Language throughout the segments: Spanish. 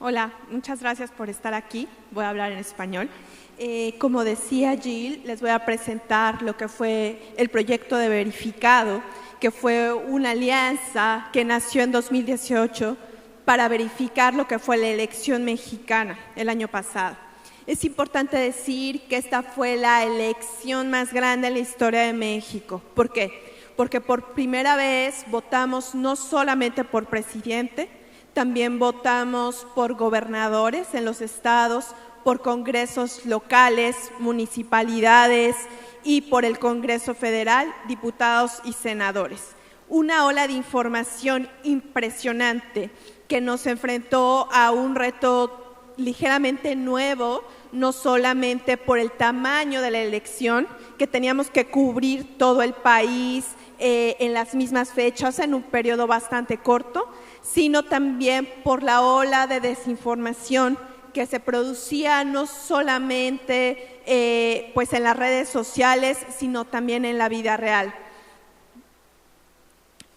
Hola, muchas gracias por estar aquí. Voy a hablar en español. Como decía Jill, les voy a presentar lo que fue el proyecto de verificado, que fue una alianza que nació en 2018 para verificar lo que fue la elección mexicana el año pasado. Es importante decir que esta fue la elección más grande en la historia de México. ¿Por qué? Porque por primera vez votamos no solamente por presidente, también votamos por gobernadores en los estados, por congresos locales, municipalidades y por el Congreso Federal, diputados y senadores. Una ola de información impresionante que nos enfrentó a un reto ligeramente nuevo, no solamente por el tamaño de la elección, que teníamos que cubrir todo el país en las mismas fechas, en un periodo bastante corto, sino también por la ola de desinformación que se producía no solamente pues en las redes sociales, sino también en la vida real.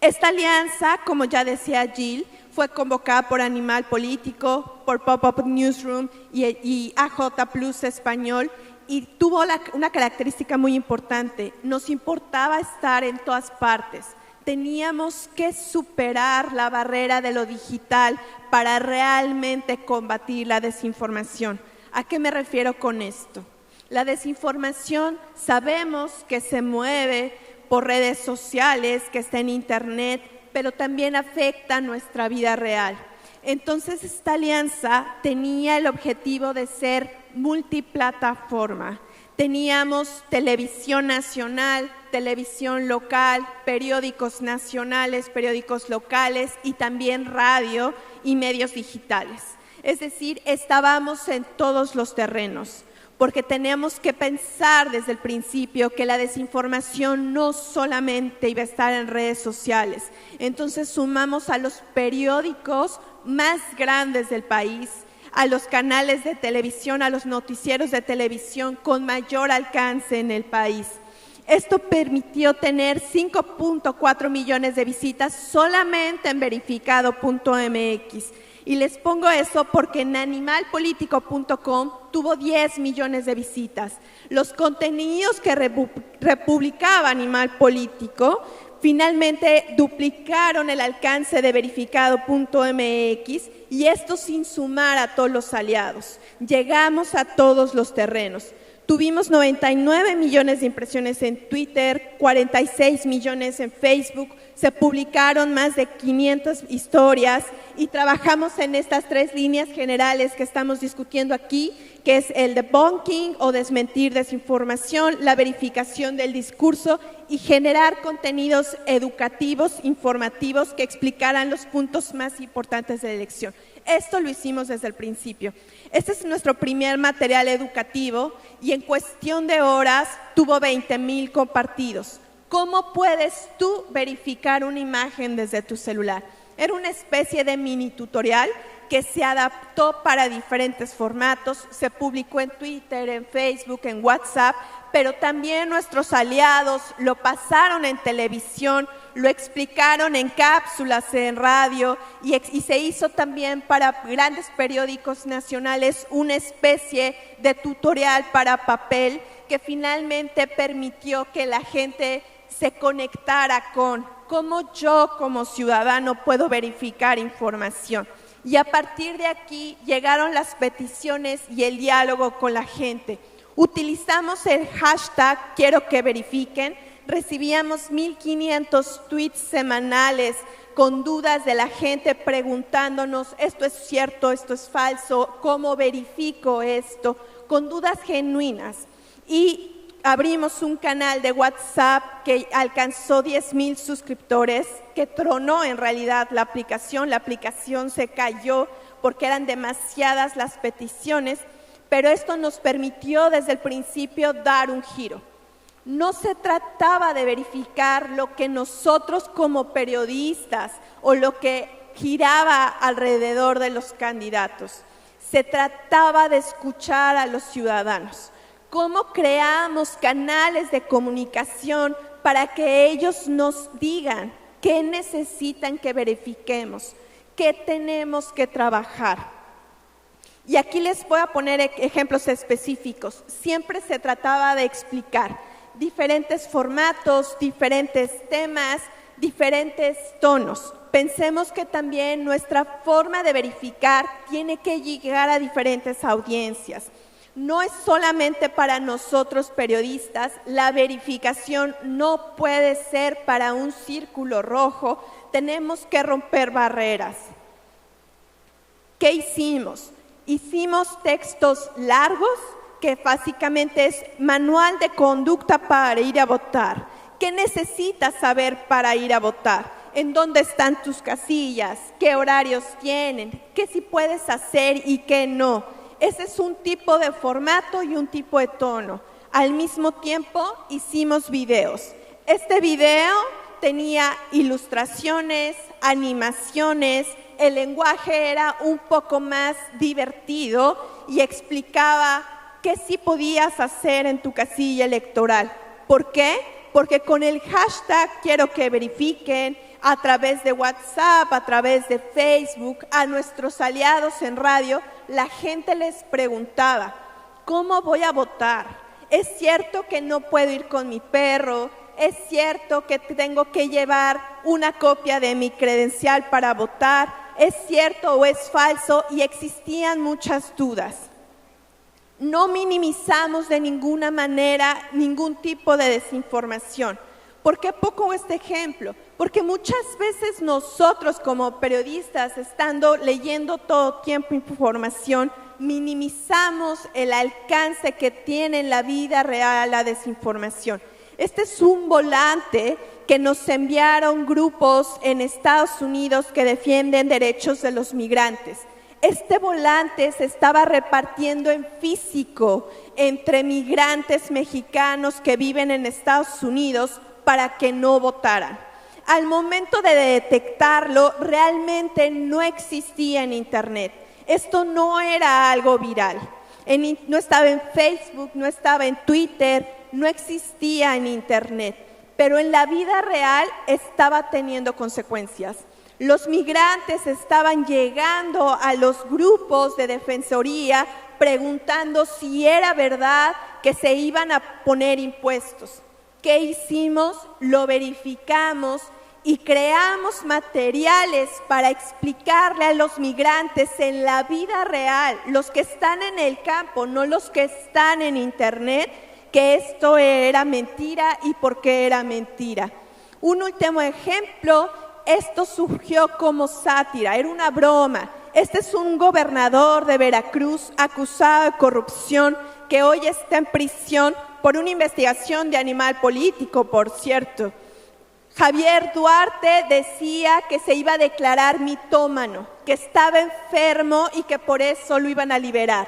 Esta alianza, como ya decía Jill, fue convocada por Animal Político, por Pop-Up Newsroom y AJ Plus Español, y tuvo una característica muy importante. Nos importaba estar en todas partes. Teníamos que superar la barrera de lo digital para realmente combatir la desinformación. ¿A qué me refiero con esto? La desinformación sabemos que se mueve por redes sociales, que está en internet, pero también afecta nuestra vida real. Entonces, esta alianza tenía el objetivo de ser multiplataforma. Teníamos televisión nacional, televisión local, periódicos nacionales, periódicos locales y también radio y medios digitales. Es decir, estábamos en todos los terrenos, porque teníamos que pensar desde el principio que la desinformación no solamente iba a estar en redes sociales. Entonces sumamos a los periódicos más grandes del país, a los canales de televisión, a los noticieros de televisión con mayor alcance en el país. Esto permitió tener 5.4 millones de visitas solamente en verificado.mx. Y les pongo eso porque en animalpolitico.com tuvo 10 millones de visitas. Los contenidos que republicaba Animal Político finalmente duplicaron el alcance de verificado.mx y esto sin sumar a todos los aliados. Llegamos a todos los terrenos. Tuvimos 99 millones de impresiones en Twitter, 46 millones en Facebook, se publicaron más de 500 historias y trabajamos en estas 3 líneas generales que estamos discutiendo aquí, que es el debunking o desmentir desinformación, la verificación del discurso y generar contenidos educativos, informativos que explicaran los puntos más importantes de la elección. Esto lo hicimos desde el principio. Este es nuestro primer material educativo y en cuestión de horas tuvo 20,000 compartidos. ¿Cómo puedes tú verificar una imagen desde tu celular? Era una especie de mini tutorial que se adaptó para diferentes formatos, se publicó en Twitter, en Facebook, en WhatsApp, pero también nuestros aliados lo pasaron en televisión, lo explicaron en cápsulas en radio y se hizo también para grandes periódicos nacionales una especie de tutorial para papel que finalmente permitió que la gente se conectara con cómo yo como ciudadano puedo verificar información. Y a partir de aquí llegaron las peticiones y el diálogo con la gente. Utilizamos el hashtag Quiero que verifiquen, recibíamos 1,500 tweets semanales con dudas de la gente preguntándonos, ¿esto es cierto, esto es falso? ¿Cómo verifico esto? Con dudas genuinas. Y abrimos un canal de WhatsApp que alcanzó 10,000 suscriptores, que tronó en realidad la aplicación se cayó porque eran demasiadas las peticiones, pero esto nos permitió desde el principio dar un giro. No se trataba de verificar lo que nosotros como periodistas o lo que giraba alrededor de los candidatos, se trataba de escuchar a los ciudadanos. ¿Cómo creamos canales de comunicación para que ellos nos digan qué necesitan que verifiquemos, qué tenemos que trabajar? Y aquí les voy a poner ejemplos específicos. Siempre se trataba de explicar diferentes formatos, diferentes temas, diferentes tonos. Pensemos que también nuestra forma de verificar tiene que llegar a diferentes audiencias. No es solamente para nosotros periodistas, la verificación no puede ser para un círculo rojo, tenemos que romper barreras. ¿Qué hicimos? Hicimos textos largos, que básicamente es manual de conducta para ir a votar. ¿Qué necesitas saber para ir a votar? ¿En dónde están tus casillas? ¿Qué horarios tienen? ¿Qué sí puedes hacer y qué no? Ese es un tipo de formato y un tipo de tono. Al mismo tiempo hicimos videos. Este video tenía ilustraciones, animaciones, el lenguaje era un poco más divertido y explicaba qué sí podías hacer en tu casilla electoral. ¿Por qué? Porque con el hashtag quiero que verifiquen, a través de WhatsApp, a través de Facebook, a nuestros aliados en radio, la gente les preguntaba, ¿cómo voy a votar? ¿Es cierto que no puedo ir con mi perro? ¿Es cierto que tengo que llevar una copia de mi credencial para votar? ¿Es cierto o es falso? Y existían muchas dudas. No minimizamos de ninguna manera ningún tipo de desinformación. ¿Por qué pongo este ejemplo? Porque muchas veces nosotros como periodistas, estando leyendo todo tiempo información, minimizamos el alcance que tiene en la vida real la desinformación. Este es un volante que nos enviaron grupos en Estados Unidos que defienden derechos de los migrantes. Este volante se estaba repartiendo en físico entre migrantes mexicanos que viven en Estados Unidos para que no votaran. Al momento de detectarlo, realmente no existía en Internet. Esto no era algo viral. No estaba en Facebook, no estaba en Twitter, no existía en Internet. Pero en la vida real estaba teniendo consecuencias. Los migrantes estaban llegando a los grupos de defensoría preguntando si era verdad que se iban a poner impuestos. ¿Qué hicimos? Lo verificamos y creamos materiales para explicarle a los migrantes en la vida real, los que están en el campo, no los que están en Internet, que esto era mentira y por qué era mentira. Un último ejemplo, esto surgió como sátira, era una broma. Este es un gobernador de Veracruz acusado de corrupción que hoy está en prisión por una investigación de animal político, por cierto. Javier Duarte decía que se iba a declarar mitómano, que estaba enfermo y que por eso lo iban a liberar.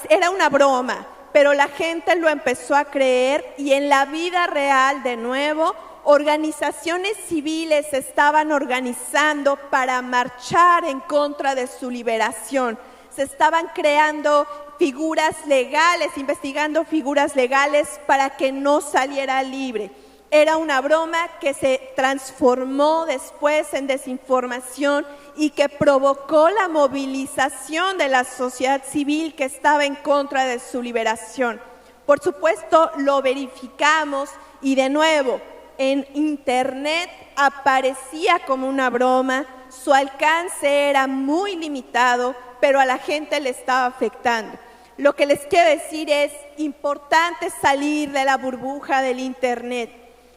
Era una broma, pero la gente lo empezó a creer y en la vida real, de nuevo, organizaciones civiles se estaban organizando para marchar en contra de su liberación. Se estaban creando figuras legales, investigando figuras legales para que no saliera libre. Era una broma que se transformó después en desinformación y que provocó la movilización de la sociedad civil que estaba en contra de su liberación. Por supuesto, lo verificamos y de nuevo, en Internet aparecía como una broma, su alcance era muy limitado, pero a la gente le estaba afectando. Lo que les quiero decir es importante salir de la burbuja del Internet.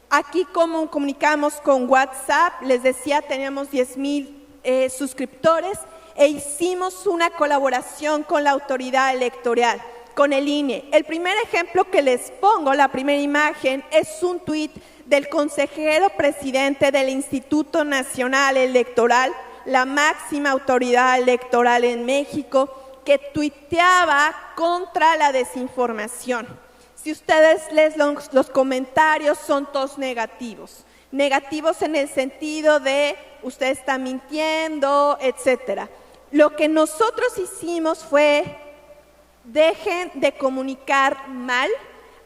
Aquí como comunicamos con WhatsApp, les decía, teníamos 10,000 suscriptores e hicimos una colaboración con la autoridad electoral, con el INE. El primer ejemplo que les pongo, la primera imagen, es un tuit del consejero presidente del Instituto Nacional Electoral, la máxima autoridad electoral en México, que tuiteaba contra la desinformación. Si ustedes leen los comentarios, son todos negativos. Negativos en el sentido de usted está mintiendo, etcétera. Lo que nosotros hicimos fue, dejen de comunicar mal,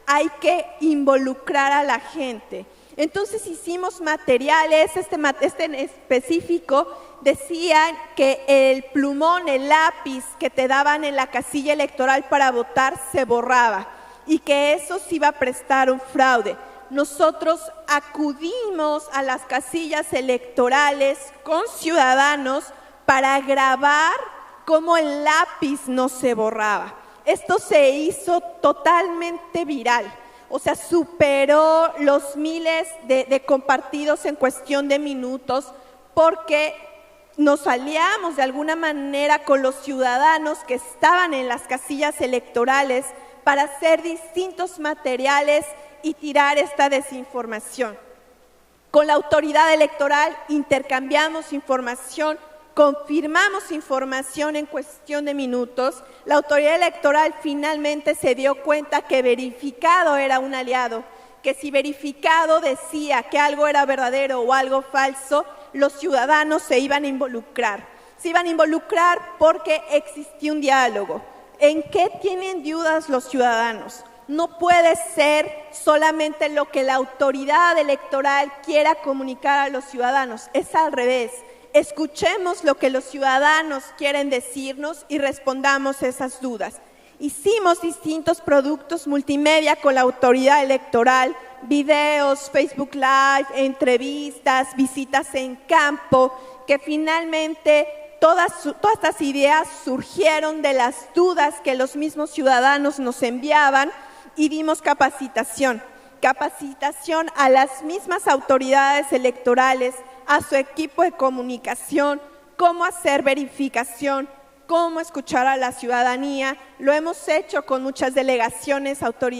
hay que involucrar a la gente. Entonces hicimos materiales, este en específico decían que el plumón, el lápiz que te daban en la casilla electoral para votar se borraba y que eso se iba a prestar un fraude. Nosotros acudimos a las casillas electorales con ciudadanos para grabar cómo el lápiz no se borraba. Esto se hizo totalmente viral, o sea, superó los miles de compartidos en cuestión de minutos, porque nos aliamos de alguna manera con los ciudadanos que estaban en las casillas electorales para hacer distintos materiales y tirar esta desinformación. Con la autoridad electoral intercambiamos información, confirmamos información en cuestión de minutos. La autoridad electoral finalmente se dio cuenta que Verificado era un aliado, que si Verificado decía que algo era verdadero o algo falso, los ciudadanos se iban a involucrar. Se iban a involucrar porque existía un diálogo. ¿En qué tienen dudas los ciudadanos? No puede ser solamente lo que la autoridad electoral quiera comunicar a los ciudadanos, es al revés. Escuchemos lo que los ciudadanos quieren decirnos y respondamos esas dudas. Hicimos distintos productos multimedia con la autoridad electoral, videos, Facebook Live, entrevistas, visitas en campo, que finalmente todas estas ideas surgieron de las dudas que los mismos ciudadanos nos enviaban y dimos capacitación a las mismas autoridades electorales, a su equipo de comunicación, cómo hacer verificación, cómo escuchar a la ciudadanía. Lo hemos hecho con muchas delegaciones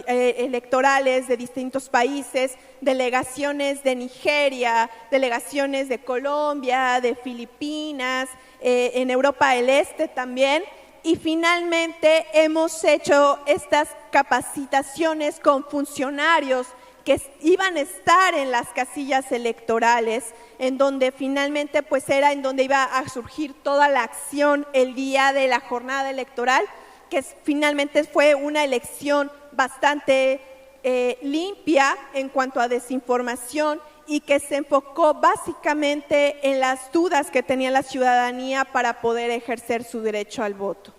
electorales de distintos países, delegaciones de Nigeria, delegaciones de Colombia, de Filipinas, en Europa del Este también. Y finalmente hemos hecho estas capacitaciones con funcionarios que iban a estar en las casillas electorales, en donde finalmente pues era en donde iba a surgir toda la acción el día de la jornada electoral, que finalmente fue una elección bastante limpia en cuanto a desinformación y que se enfocó básicamente en las dudas que tenía la ciudadanía para poder ejercer su derecho al voto.